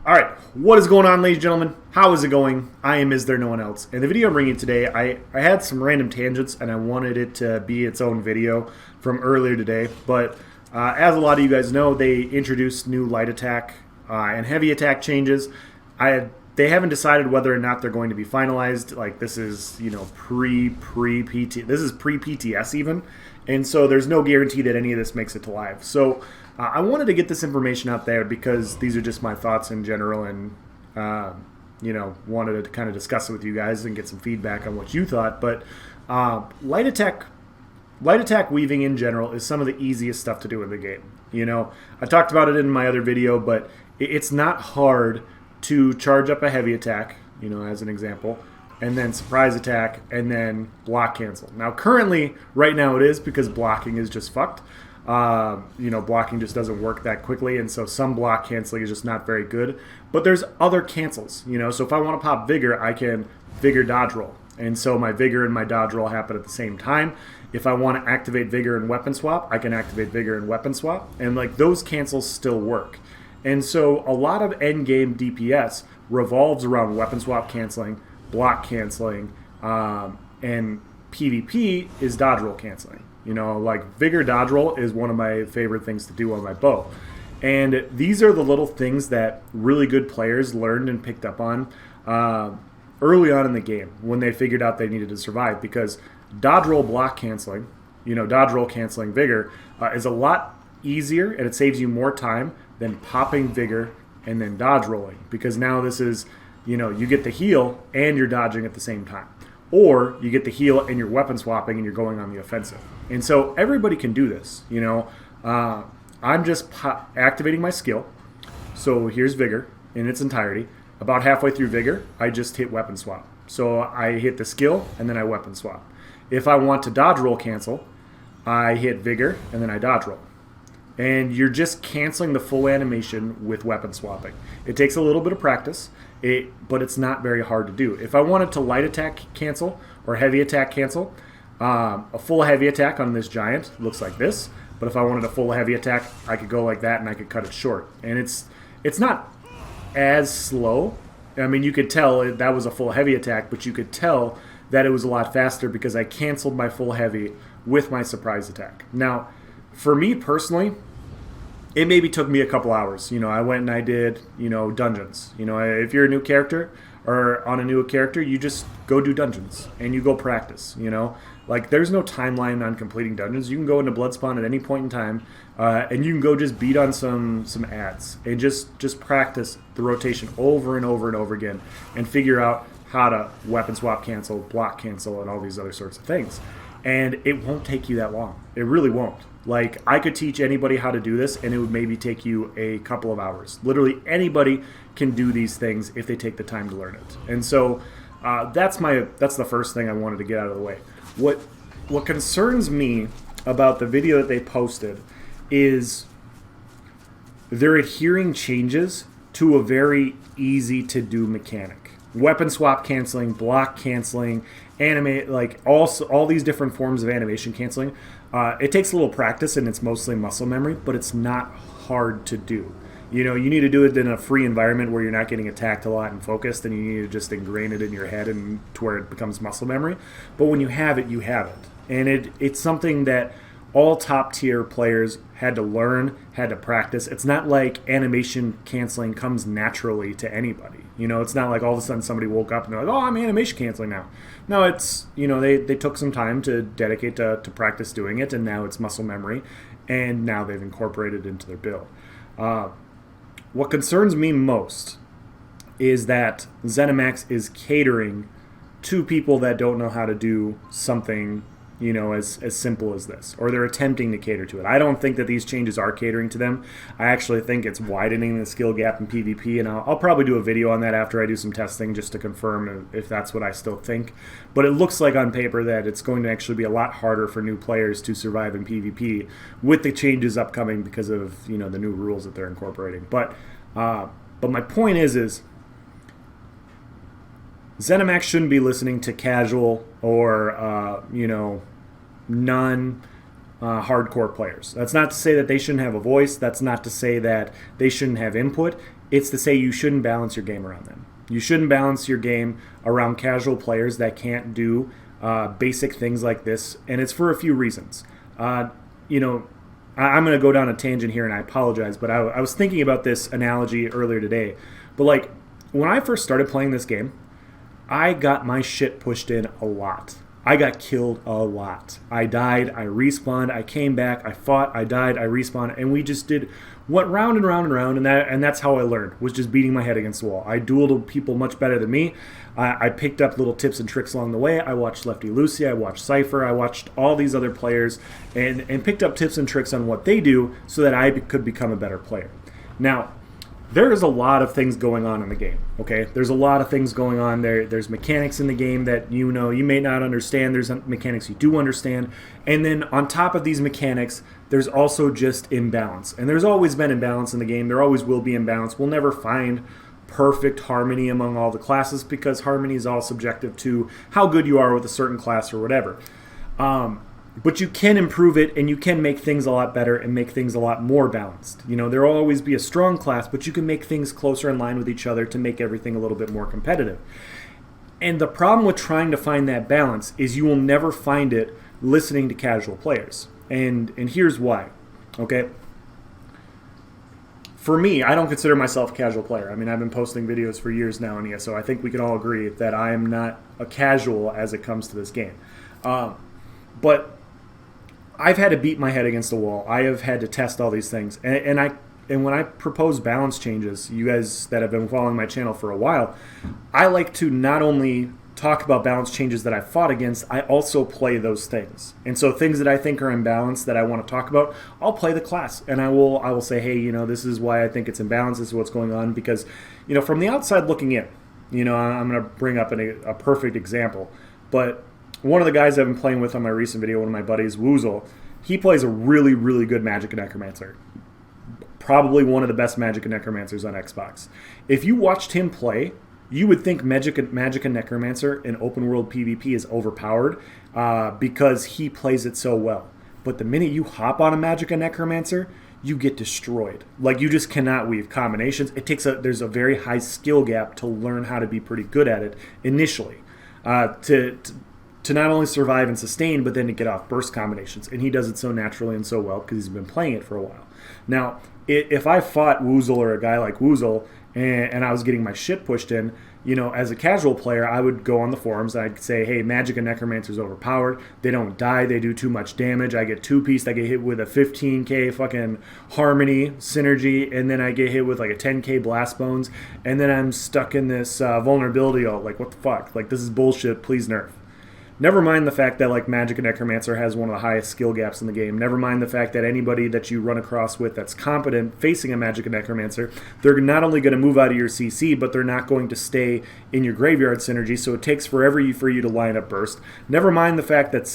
All right, what is going on, ladies and gentlemen? How is it going? I am Is There No One Else? In the video I'm bringing today, I had some random tangents and I wanted it to be its own video from earlier today. But as a lot of you guys know, they introduced new light attack and heavy attack changes. They haven't decided whether or not they're going to be finalized. Like this is pre-PT. This is pre-PTS even, and so there's no guarantee that any of this makes it to live. So I wanted to get this information out there because these are just my thoughts in general, and wanted to kind of discuss it with you guys and get some feedback on what you thought. But light attack weaving in general is some of the easiest stuff to do in the game. I talked about it in my other video, but it's not hard to charge up a heavy attack, as an example, and then surprise attack, and then block cancel. Now, currently, right now it is because blocking is just fucked. Blocking just doesn't work that quickly, and so some block canceling is just not very good. But there's other cancels, so if I want to pop Vigor, I can Vigor dodge roll. And so my Vigor and my dodge roll happen at the same time. If I want to activate Vigor and weapon swap, I can activate Vigor and weapon swap. And those cancels still work. And so a lot of endgame DPS revolves around weapon swap canceling, block canceling, and PvP is dodge roll canceling. Vigor dodge roll is one of my favorite things to do on my bow. And these are the little things that really good players learned and picked up on early on in the game when they figured out they needed to survive, because dodge roll block canceling, dodge roll canceling Vigor is a lot easier, and it saves you more time than popping Vigor and then dodge rolling, because now this is, you get the heal and you're dodging at the same time. Or you get the heal and you're weapon swapping and you're going on the offensive. And so everybody can do this, I'm just activating my skill. So here's Vigor in its entirety. About halfway through Vigor, I just hit weapon swap. So I hit the skill and then I weapon swap. If I want to dodge roll cancel, I hit Vigor and then I dodge roll. And you're just canceling the full animation with weapon swapping. It takes a little bit of practice, but it's not very hard to do. If I wanted to light attack cancel or heavy attack cancel, a full heavy attack on this giant looks like this. But if I wanted a full heavy attack, I could go like that and I could cut it short. And it's not as slow. I mean, you could tell that was a full heavy attack, but you could tell that it was a lot faster because I canceled my full heavy with my surprise attack. Now, for me personally, it maybe took me a couple hours. I went and I did, dungeons. If you're a new character or on a new character, you just go do dungeons and you go practice, There's no timeline on completing dungeons. You can go into Bloodspawn at any point in time, and you can go just beat on some ads and just practice the rotation over and over and over again and figure out how to weapon swap cancel, block cancel, and all these other sorts of things. And it won't take you that long. It really won't. I could teach anybody how to do this, and it would maybe take you a couple of hours. Literally anybody can do these things if they take the time to learn it. And so that's the first thing I wanted to get out of the way. What concerns me about the video that they posted is they're adhering changes to a very easy to do mechanic. Weapon swap canceling, block canceling, all these different forms of animation canceling. It takes a little practice and it's mostly muscle memory, but it's not hard to do. You need to do it in a free environment where you're not getting attacked a lot and focused, and you need to just ingrain it in your head and to where it becomes muscle memory. But when you have it, you have it. And it's something that all top tier players had to learn, had to practice. It's not like animation canceling comes naturally to anybody. It's not like all of a sudden somebody woke up and they're like, oh, I'm animation canceling now. No, it's, they took some time to dedicate to practice doing it, and now it's muscle memory, and now they've incorporated it into their build. What concerns me most is that ZeniMax is catering to people that don't know how to do something as simple as this, or they're attempting to cater to it. I don't think that these changes are catering to them. I actually think it's widening the skill gap in PvP, and I'll probably do a video on that after I do some testing just to confirm if that's what I still think. But it looks like on paper that it's going to actually be a lot harder for new players to survive in PvP with the changes upcoming because of the new rules that they're incorporating. But my point is ZeniMax shouldn't be listening to casual or hardcore players. That's not to say that they shouldn't have a voice. That's not to say that they shouldn't have input. it's to say you shouldn't balance your game around them. You shouldn't balance your game around casual players that can't do basic things like this, and it's for a few reasons. You know, I'm going to go down a tangent here, and I apologize, but I was thinking about this analogy earlier today. But like, when I first started playing this game, I got my shit pushed in a lot. I got killed a lot. I died, I respawned, I came back, I fought, I died, I respawned, and we just went round and round and round, and that's how I learned, was just beating my head against the wall. I dueled people much better than me. I picked up little tips and tricks along the way. I watched Lefty Lucy, I watched Cypher, I watched all these other players, and picked up tips and tricks on what they do so that I could become a better player. Now, there is a lot of things going on in the game, okay? There's a lot of things going on there. There's mechanics in the game that you may not understand. There's mechanics you do understand. And then on top of these mechanics, there's also just imbalance. And there's always been imbalance in the game. There always will be imbalance. We'll never find perfect harmony among all the classes because harmony is all subjective to how good you are with a certain class or whatever. But you can improve it, and you can make things a lot better and make things a lot more balanced. You know, there will always be a strong class, but you can make things closer in line with each other to make everything a little bit more competitive. And the problem with trying to find that balance is you will never find it listening to casual players. And here's why, okay? For me, I don't consider myself a casual player. I mean, I've been posting videos for years now in ESO. I think we can all agree that I am not a casual as it comes to this game. But I've had to beat my head against the wall. I have had to test all these things. And when I propose balance changes, you guys that have been following my channel for a while, I like to not only talk about balance changes that I fought against, I also play those things. And so things that I think are imbalanced that I want to talk about, I'll play the class. And I will say, hey, you know, this is why I think it's imbalanced. This is what's going on. Because, you know, from the outside looking in, you know, I'm going to bring up a perfect example. But one of the guys I've been playing with on my recent video, one of my buddies, Woozle, he plays a really, really good Magic and Necromancer. Probably one of the best Magic and Necromancers on Xbox. If you watched him play, you would think Magic and Necromancer in open world PvP is overpowered because he plays it so well. But the minute you hop on a Magic and Necromancer, you get destroyed. Like, you just cannot weave combinations. There's a very high skill gap to learn how to be pretty good at it initially. To not only survive and sustain, but then to get off burst combinations. And he does it so naturally and so well because he's been playing it for a while. Now, if I fought Woozle or a guy like Woozle and I was getting my shit pushed in, you know, as a casual player, I would go on the forums and I'd say, hey, Magic and Necromancer's overpowered. They don't die. They do too much damage. I get two-pieced. I get hit with a 15k fucking Harmony synergy, and then I get hit with like a 10k Blast Bones, and then I'm stuck in this vulnerability. Like, what the fuck? Like, this is bullshit. Please nerf. Never mind the fact that like Magic and Necromancer has one of the highest skill gaps in the game. Never mind the fact that anybody that you run across with that's competent facing a Magic and Necromancer, they're not only going to move out of your CC, but they're not going to stay in your graveyard synergy, so it takes forever for you to line up burst. Never mind the fact that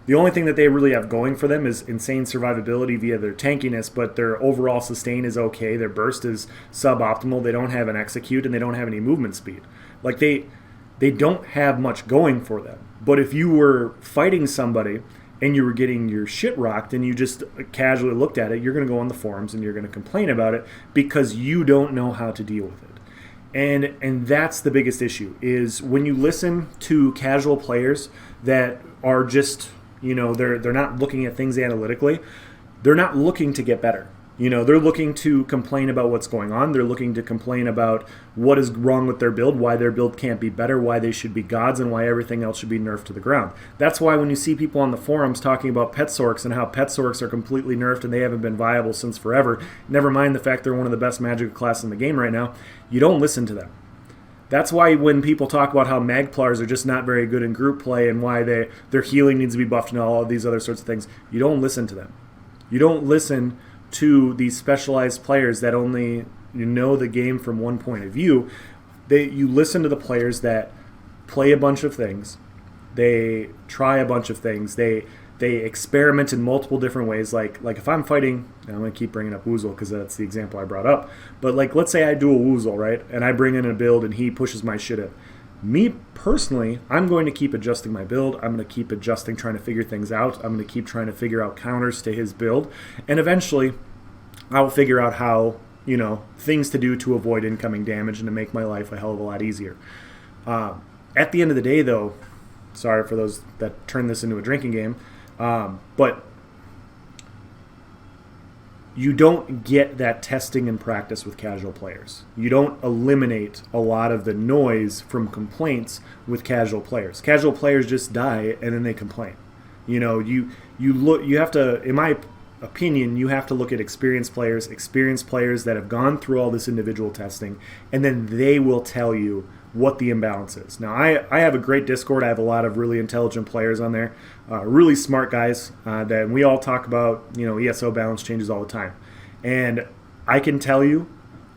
the only thing that they really have going for them is insane survivability via their tankiness, but their overall sustain is okay. Their burst is suboptimal. They don't have an execute, and they don't have any movement speed. Like, they don't have much going for them. But if you were fighting somebody and you were getting your shit rocked and you just casually looked at it, you're going to go on the forums and you're going to complain about it because you don't know how to deal with it. And that's the biggest issue, is when you listen to casual players that are just, you know, they're not looking at things analytically, they're not looking to get better. You know, they're looking to complain about what's going on. They're looking to complain about what is wrong with their build, why their build can't be better, why they should be gods, and why everything else should be nerfed to the ground. That's why when you see people on the forums talking about pet sorks and how pet sorks are completely nerfed and they haven't been viable since forever, never mind the fact they're one of the best magic classes in the game right now, you don't listen to them. That's why when people talk about how Magplars are just not very good in group play and why their healing needs to be buffed and all of these other sorts of things, you don't listen to them. You don't listen to these specialized players that only know the game from one point of view. You listen to the players that play a bunch of things, they try a bunch of things, they experiment in multiple different ways. Like if I'm fighting, I'm going to keep bringing up Woozle because that's the example I brought up, but like, let's say I do a Woozle, right, and I bring in a build and he pushes my shit in. Me personally, I'm going to keep adjusting my build. I'm going to keep adjusting, trying to figure things out. I'm going to keep trying to figure out counters to his build. And eventually, I will figure out how things to do to avoid incoming damage and to make my life a hell of a lot easier. At the end of the day, though, sorry for those that turn this into a drinking game, but you don't get that testing and practice with casual players. You don't eliminate a lot of the noise from complaints with casual players. Casual players just die and then they complain. You have to, in my opinion, you have to look at experienced players that have gone through all this individual testing, and then they will tell you what the imbalance is. Now, I have a great Discord. I have a lot of really intelligent players on there, really smart guys that we all talk about, ESO balance changes all the time. And I can tell you,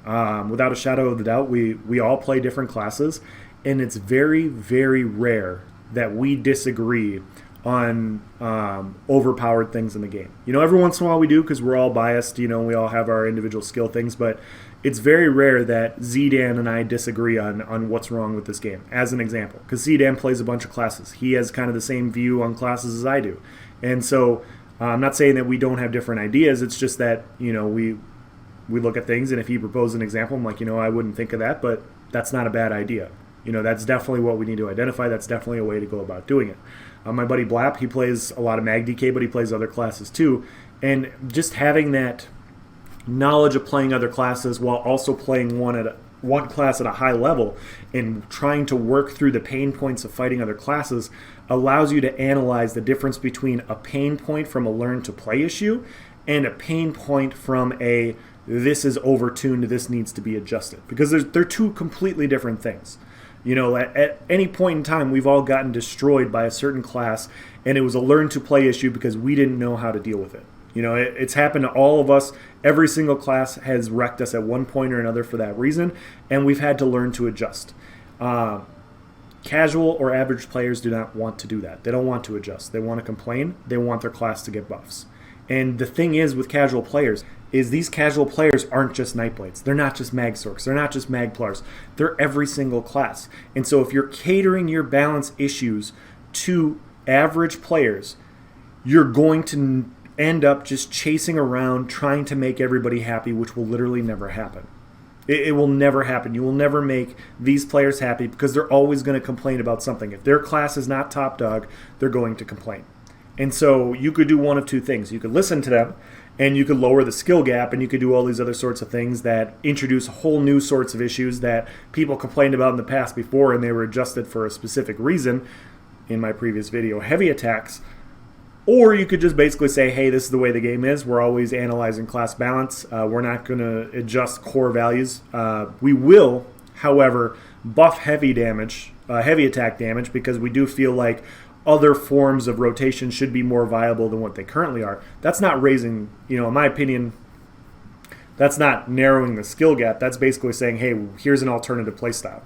without a shadow of a doubt, we all play different classes, and it's very, very rare that we disagree on overpowered things in the game. Every once in a while we do because we're all biased, we all have our individual skill things, but it's very rare that Zdan and I disagree on what's wrong with this game, as an example, because Zdan plays a bunch of classes. He has kind of the same view on classes as I do. And so I'm not saying that we don't have different ideas, it's just that, we look at things, and if he proposed an example, I'm like, I wouldn't think of that, but that's not a bad idea. That's definitely what we need to identify. That's definitely a way to go about doing it. My buddy Blap, he plays a lot of Mag DK, but he plays other classes too. And just having that knowledge of playing other classes while also playing one class at a high level and trying to work through the pain points of fighting other classes allows you to analyze the difference between a pain point from a learn to play issue and a pain point from a this is overtuned, this needs to be adjusted. Because they're two completely different things. At any point in time, we've all gotten destroyed by a certain class, and it was a learn-to-play issue because we didn't know how to deal with it. It's happened to all of us. Every single class has wrecked us at one point or another for that reason, and we've had to learn to adjust. Casual or average players do not want to do that. They don't want to adjust. They want to complain. They want their class to get buffs. And the thing is with casual players is these casual players aren't just Nightblades. They're not just Magsorks. They're not just Magplars. They're every single class. And so if you're catering your balance issues to average players, you're going to end up just chasing around trying to make everybody happy, which will literally never happen. It will never happen. You will never make these players happy because they're always going to complain about something. If their class is not top dog, they're going to complain. And so you could do one of two things. You could listen to them, and you could lower the skill gap, and you could do all these other sorts of things that introduce whole new sorts of issues that people complained about in the past before, and they were adjusted for a specific reason. In my previous video, heavy attacks. Or you could just basically say, hey, this is the way the game is. We're always analyzing class balance. We're not going to adjust core values. We will, however, buff heavy attack damage, because we do feel like other forms of rotation should be more viable than what they currently are. That's not raising, in my opinion, that's not narrowing the skill gap. That's basically saying, hey, here's an alternative playstyle.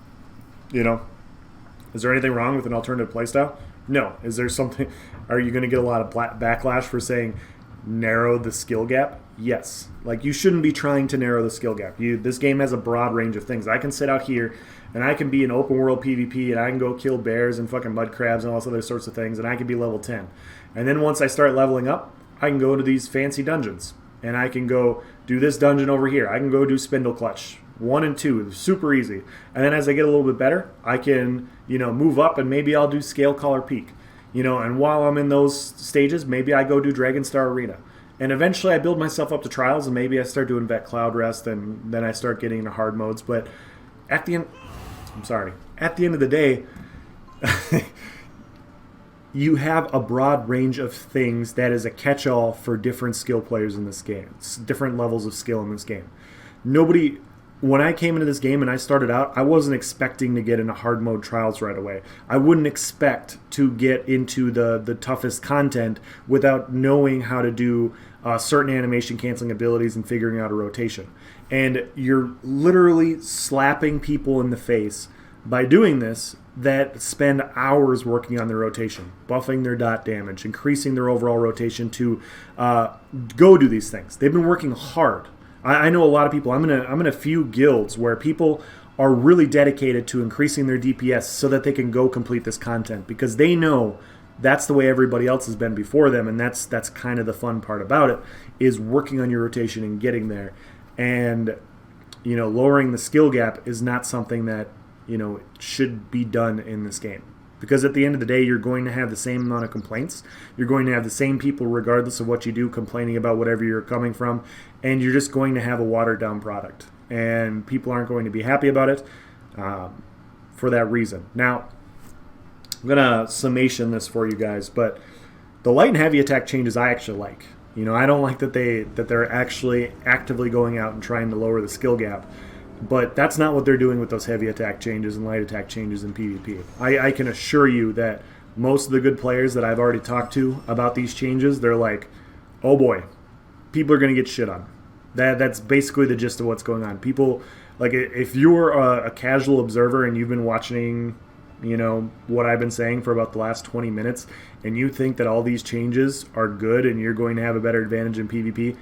Is there anything wrong with an alternative playstyle? No. Is there something? Are you going to get a lot of backlash for saying narrow the skill gap? Yes. You shouldn't be trying to narrow the skill gap. This game has a broad range of things. I can sit out here and I can be in open world PvP and I can go kill bears and fucking mud crabs and all those other sorts of things, and I can be level 10. And then once I start leveling up, I can go to these fancy dungeons and I can go do this dungeon over here. I can go do Spindle Clutch 1 and 2. It's super easy. And then as I get a little bit better, I can, move up, and maybe I'll do Scale Collar Peak. And while I'm in those stages, maybe I go do Dragonstar Arena. And eventually I build myself up to Trials, and maybe I start doing Vet Cloud Rest, and then I start getting into hard modes. But at the end of the day, you have a broad range of things that is a catch-all for different skill players in this game. It's different levels of skill in this game. When I came into this game and I started out, I wasn't expecting to get into hard mode Trials right away. I wouldn't expect to get into the toughest content without knowing how to do certain animation canceling abilities and figuring out a rotation. And you're literally slapping people in the face by doing this that spend hours working on their rotation, buffing their dot damage, increasing their overall rotation to go do these things. They've been working hard. I know a lot of people. I'm in a few guilds where people are really dedicated to increasing their DPS so that they can go complete this content, because they know that's the way everybody else has been before them, and that's kind of the fun part about it, is working on your rotation and getting there. And lowering the skill gap is not something that, should be done in this game. Because at the end of the day, you're going to have the same amount of complaints. You're going to have the same people, regardless of what you do, complaining about whatever you're coming from. And you're just going to have a watered-down product. And people aren't going to be happy about it for that reason. Now, I'm going to summation this for you guys. But the light and heavy attack changes I actually like. I don't like that they're actually actively going out and trying to lower the skill gap. But that's not what they're doing with those heavy attack changes and light attack changes in PvP. I can assure you that most of the good players that I've already talked to about these changes, they're like, oh boy, people are going to get shit on. That's basically the gist of what's going on. People, like, if you're a casual observer and you've been watching, what I've been saying for about the last 20 minutes, and you think that all these changes are good and you're going to have a better advantage in PvP,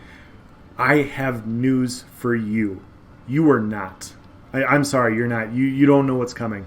I have news for you. You are not. I'm sorry, you're not. You don't know what's coming.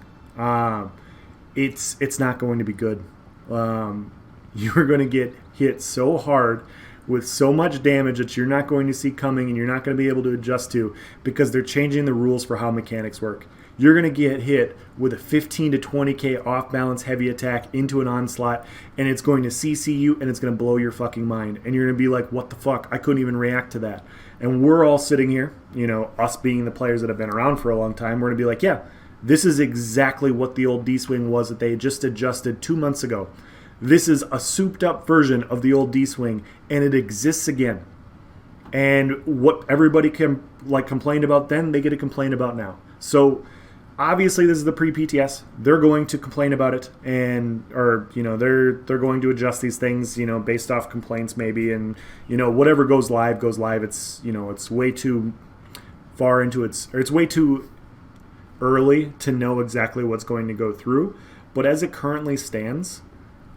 It's not going to be good. You're going to get hit so hard with so much damage that you're not going to see coming and you're not going to be able to adjust to, because they're changing the rules for how mechanics work. You're going to get hit with a 15 to 20k off-balance heavy attack into an onslaught, and it's going to CC you, and it's going to blow your fucking mind. And you're going to be like, what the fuck? I couldn't even react to that. And we're all sitting here, us being the players that have been around for a long time, we're going to be like, yeah, this is exactly what the old D-Swing was that they just adjusted 2 months ago. This is a souped-up version of the old D-Swing, and it exists again. And what everybody complained about then, they get to complain about now. So obviously, this is the pre-PTS. They're going to complain about it, they're going to adjust these things, based off complaints maybe, and whatever goes live goes live. It's it's way too far into it's way too early to know exactly what's going to go through. But as it currently stands,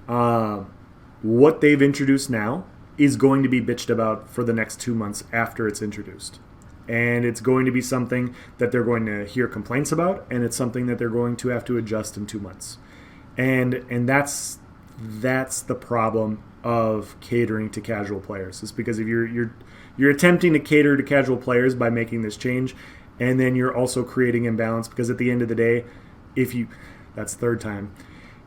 what they've introduced now is going to be bitched about for the next 2 months after it's introduced. And it's going to be something that they're going to hear complaints about, and it's something that they're going to have to adjust in 2 months. And that's the problem of catering to casual players. Is because if you're attempting to cater to casual players by making this change, and then you're also creating imbalance, because at the end of the day, that's third time,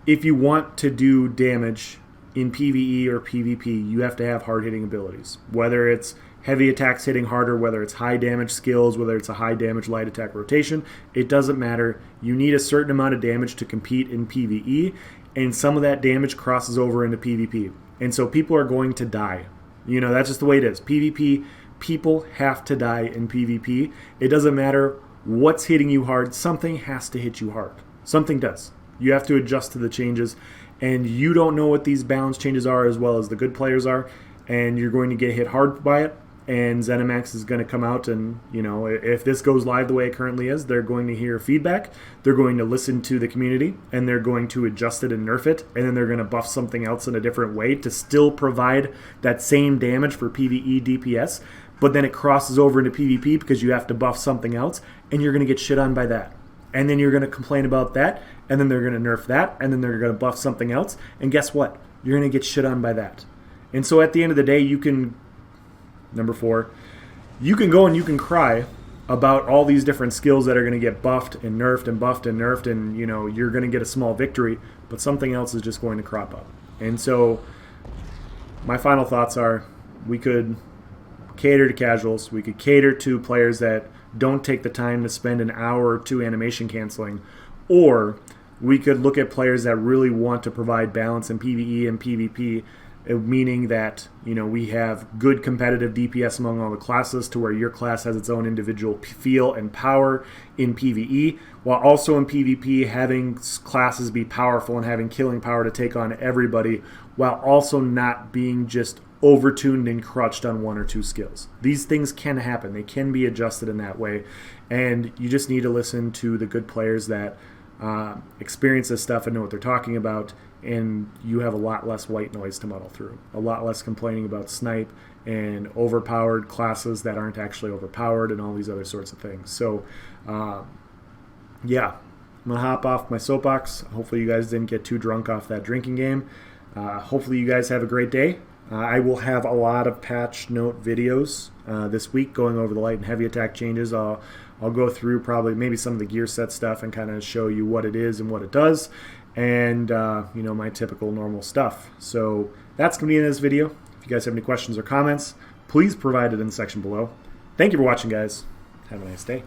if you want to do damage in PvE or PvP, you have to have hard-hitting abilities. Whether it's heavy attacks hitting harder, whether it's high damage skills, whether it's a high damage light attack rotation, it doesn't matter. You need a certain amount of damage to compete in PvE, and some of that damage crosses over into PvP. And so people are going to die. That's just the way it is. PvP, people have to die in PvP. It doesn't matter what's hitting you hard. Something has to hit you hard. Something does. You have to adjust to the changes, and you don't know what these balance changes are as well as the good players are, and you're going to get hit hard by it. And ZeniMax is going to come out and, if this goes live the way it currently is, they're going to hear feedback, they're going to listen to the community, and they're going to adjust it and nerf it, and then they're going to buff something else in a different way to still provide that same damage for PvE DPS, but then it crosses over into PvP because you have to buff something else, and you're going to get shit on by that. And then you're going to complain about that, and then they're going to nerf that, and then they're going to buff something else, and guess what? You're going to get shit on by that. And so at the end of the day, Number 4, you can go and you can cry about all these different skills that are going to get buffed and nerfed and buffed and nerfed, and you're going to get a small victory, but something else is just going to crop up. And so my final thoughts are, we could cater to casuals, we could cater to players that don't take the time to spend an hour or two animation canceling, or we could look at players that really want to provide balance in PvE and PvP, meaning that we have good competitive DPS among all the classes to where your class has its own individual feel and power in PvE, while also in PvP having classes be powerful and having killing power to take on everybody, while also not being just overtuned and crutched on 1 or 2 skills. These things can happen. They can be adjusted in that way, and you just need to listen to the good players that experience this stuff and know what they're talking about, and you have a lot less white noise to muddle through. A lot less complaining about snipe and overpowered classes that aren't actually overpowered and all these other sorts of things. So, yeah, I'm going to hop off my soapbox. Hopefully you guys didn't get too drunk off that drinking game. Hopefully you guys have a great day. I will have a lot of patch note videos this week going over the light and heavy attack changes. I'll I'll go through probably maybe some of the gear set stuff and kind of show you what it is and what it does, and you know, my typical normal stuff. So that's going to be in this video. If you guys have any questions or comments, please provide it in the section below. Thank you for watching, guys. Have a nice day.